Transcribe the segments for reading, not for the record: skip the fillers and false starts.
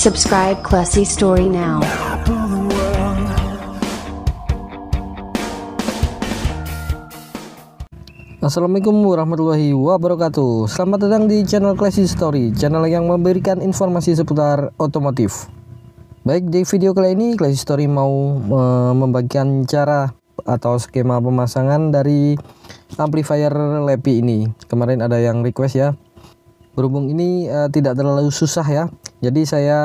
Subscribe Classy Story now. Assalamualaikum warahmatullahi wabarakatuh. Selamat datang di channel Classy Story, channel yang memberikan informasi seputar otomotif. Baik, di video kali ini Classy Story mau membagikan cara atau skema pemasangan dari amplifier Lepi ini. Kemarin ada yang request ya. Berhubung ini tidak terlalu susah ya, jadi saya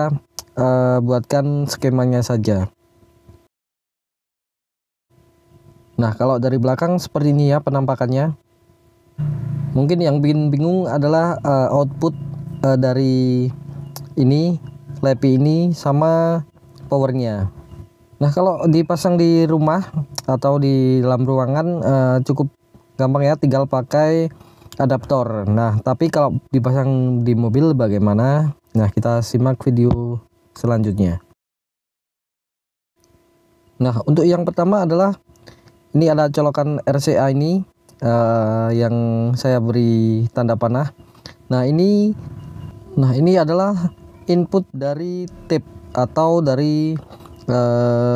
buatkan skemanya saja. Nah, kalau dari belakang seperti ini ya penampakannya. Mungkin yang bikin bingung adalah output dari ini Lepi ini sama powernya. Nah, kalau dipasang di rumah atau di dalam ruangan cukup gampang ya, tinggal pakai adaptor. Nah, tapi kalau dipasang di mobil bagaimana? Nah, kita simak video selanjutnya. Nah, untuk yang pertama adalah ini ada colokan RCA ini yang saya beri tanda panah. Nah, ini adalah input dari tape atau dari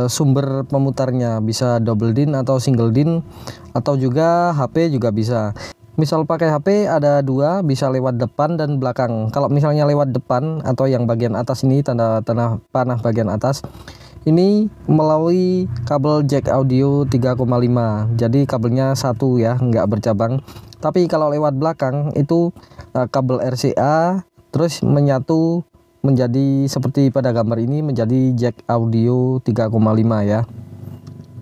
sumber pemutarnya, bisa double din atau single din atau juga HP juga bisa. Misal pakai HP ada dua, bisa lewat depan dan belakang. Kalau misalnya lewat depan atau yang bagian atas ini tanda panah bagian atas, ini melalui kabel jack audio 3,5. Jadi kabelnya satu ya, nggak bercabang. Tapi kalau lewat belakang itu kabel RCA terus menyatu menjadi seperti pada gambar ini, menjadi jack audio 3,5 ya.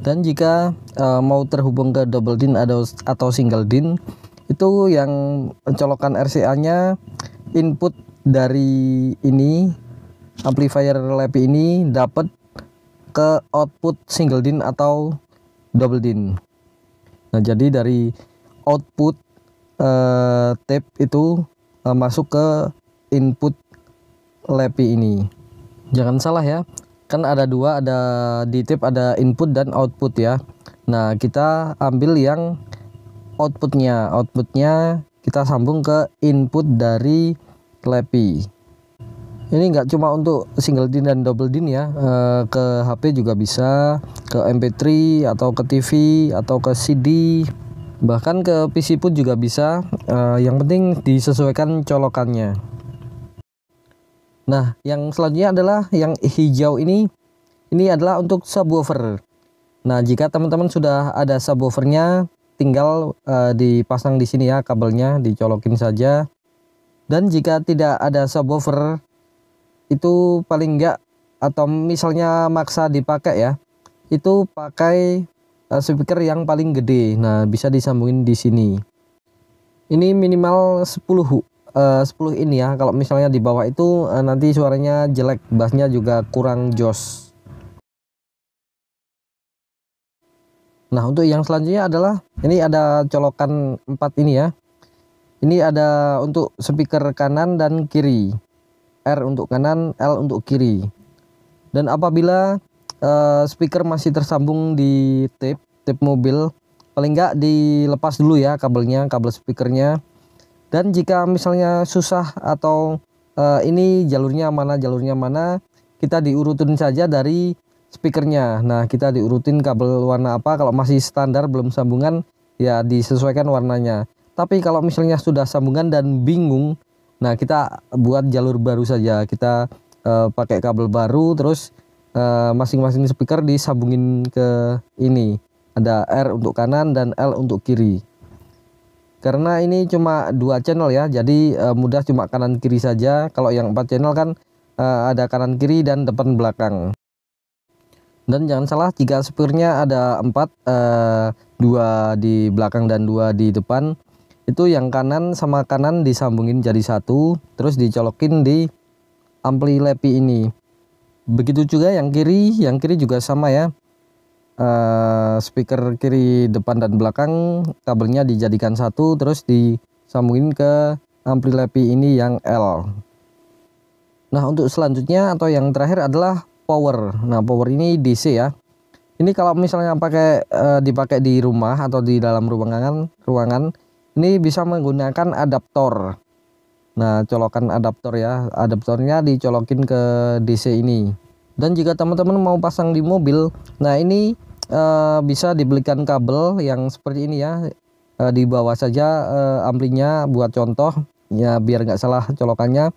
Dan jika mau terhubung ke double din atau single din, itu yang colokan RCA-nya input dari ini amplifier Lepi ini dapat ke output single din atau double din. Nah, jadi dari output tape itu masuk ke input Lepi ini. Jangan salah ya, kan ada dua, ada di tape ada input dan output ya. Nah, kita ambil yang outputnya kita sambung ke input dari Lepi. Ini nggak cuma untuk single din dan double din ya, ke HP juga bisa, ke MP3 atau ke TV atau ke CD, bahkan ke PC pun juga bisa. Yang penting disesuaikan colokannya. Nah, yang selanjutnya adalah yang hijau ini adalah untuk subwoofer. Nah, jika teman-teman sudah ada subwoofernya, tinggal dipasang di sini ya, kabelnya dicolokin saja. Dan jika tidak ada subwoofer, itu paling enggak atau misalnya maksa dipakai ya, itu pakai speaker yang paling gede. Nah, bisa disambungin di sini. Ini minimal 10 in ya. Kalau misalnya di bawah itu nanti suaranya jelek, bassnya juga kurang jos. Nah, untuk yang selanjutnya adalah ini ada colokan 4 ini ya. Ini ada untuk speaker kanan dan kiri. R untuk kanan, L untuk kiri. Dan apabila speaker masih tersambung di tape mobil, paling enggak dilepas dulu ya kabelnya, kabel speakernya. Dan jika misalnya susah atau ini jalurnya mana, kita diurutin saja dari speakernya. Nah, kita diurutin kabel warna apa. Kalau masih standar belum sambungan, ya disesuaikan warnanya. Tapi kalau misalnya sudah sambungan dan bingung, nah kita buat jalur baru saja. Kita pakai kabel baru, terus masing-masing speaker disambungin ke ini. Ada R untuk kanan dan L untuk kiri. Karena ini cuma 2 channel ya, jadi mudah cuma kanan kiri saja. Kalau yang 4 channel kan ada kanan kiri dan depan belakang. Dan jangan salah, jika speakernya ada 4, 2 di belakang dan 2 di depan, itu yang kanan sama kanan disambungin jadi satu, terus dicolokin di ampli Lepi ini. Begitu juga yang kiri juga sama ya. Speaker kiri depan dan belakang kabelnya dijadikan satu, terus disambungin ke ampli Lepi ini yang L. Nah, untuk selanjutnya atau yang terakhir adalah power. Nah, power ini DC ya. Ini kalau misalnya dipakai di rumah atau di dalam ruangan, ini bisa menggunakan adaptor. Nah, colokan adaptor ya, adaptornya dicolokin ke DC ini. Dan jika teman-teman mau pasang di mobil, nah ini bisa dibelikan kabel yang seperti ini ya, di bawah saja amplinya buat contoh ya, biar nggak salah colokannya.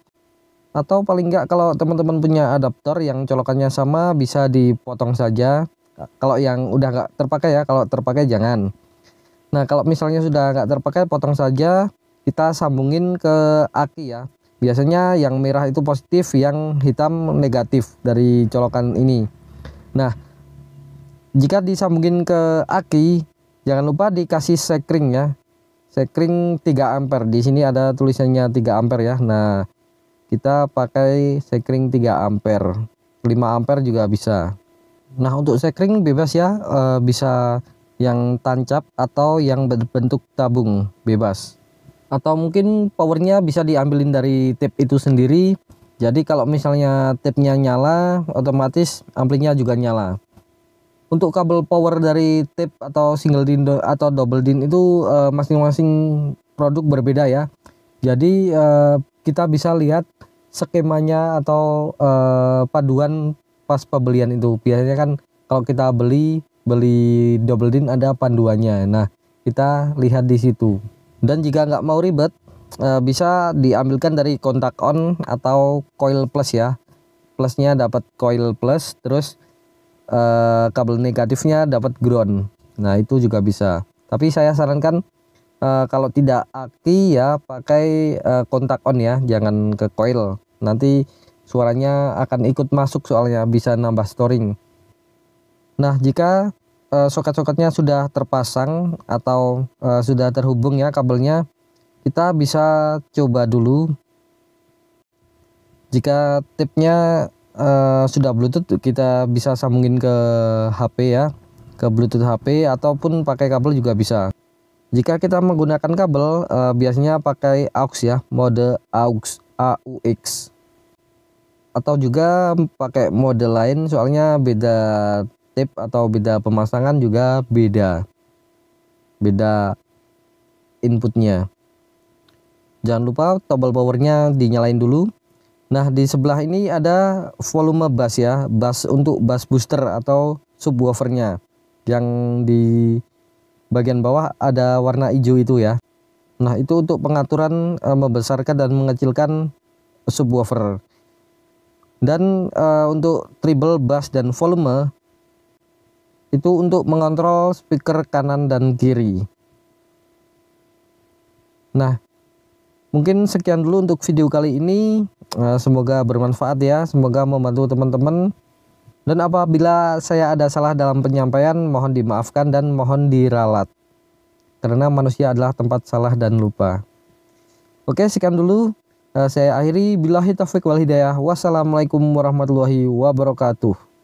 Atau paling nggak kalau teman-teman punya adaptor yang colokannya sama, bisa dipotong saja. Kalau yang udah nggak terpakai ya, kalau terpakai jangan. Nah, kalau misalnya sudah nggak terpakai, potong saja, kita sambungin ke aki ya. Biasanya yang merah itu positif, yang hitam negatif dari colokan ini. Nah, jika disambungin ke aki, jangan lupa dikasih sekring ya. Sekring 3 ampere. Di sini ada tulisannya 3 ampere ya. Nah, kita pakai sekring 3 ampere. 5 ampere juga bisa. Nah, untuk sekring bebas ya, bisa yang tancap atau yang berbentuk tabung, bebas. Atau mungkin powernya bisa diambilin dari tip itu sendiri. Jadi kalau misalnya tipnya nyala, otomatis amplinya juga nyala. Untuk kabel power dari tip atau single DIN atau double DIN itu masing-masing produk berbeda ya. Jadi kita bisa lihat skemanya atau paduan pas pembelian itu. Biasanya kan kalau kita beli double DIN ada panduannya. Nah, kita lihat di situ. Dan jika nggak mau ribet, bisa diambilkan dari kontak on atau coil plus ya. Plusnya dapat coil plus, terus kabel negatifnya dapat ground. Nah, itu juga bisa. Tapi saya sarankan kalau tidak aki ya, pakai kontak on ya, jangan ke coil. Nanti suaranya akan ikut masuk, soalnya bisa nambah storing. Nah, jika soket-soketnya sudah terpasang atau sudah terhubung ya kabelnya, kita bisa coba dulu. Jika tipnya sudah Bluetooth, kita bisa sambungin ke HP ya, ke Bluetooth HP, ataupun pakai kabel juga bisa. Jika kita menggunakan kabel, biasanya pakai aux ya, mode aux, AUX, atau juga pakai mode lain, soalnya beda tip atau beda pemasangan juga beda inputnya. Jangan lupa tombol powernya dinyalain dulu. Nah, di sebelah ini ada volume bass ya, bass untuk bass booster atau subwoofernya, yang di bagian bawah ada warna hijau itu ya. Nah, itu untuk pengaturan membesarkan dan mengecilkan subwoofer. Dan untuk treble bass dan volume itu untuk mengontrol speaker kanan dan kiri. Nah, mungkin sekian dulu untuk video kali ini. Semoga bermanfaat ya, semoga membantu teman-teman. Dan apabila saya ada salah dalam penyampaian, mohon dimaafkan dan mohon diralat, karena manusia adalah tempat salah dan lupa. Oke, sekian dulu. Saya akhiri, billahi taufiq wal hidayah. Wassalamualaikum warahmatullahi wabarakatuh.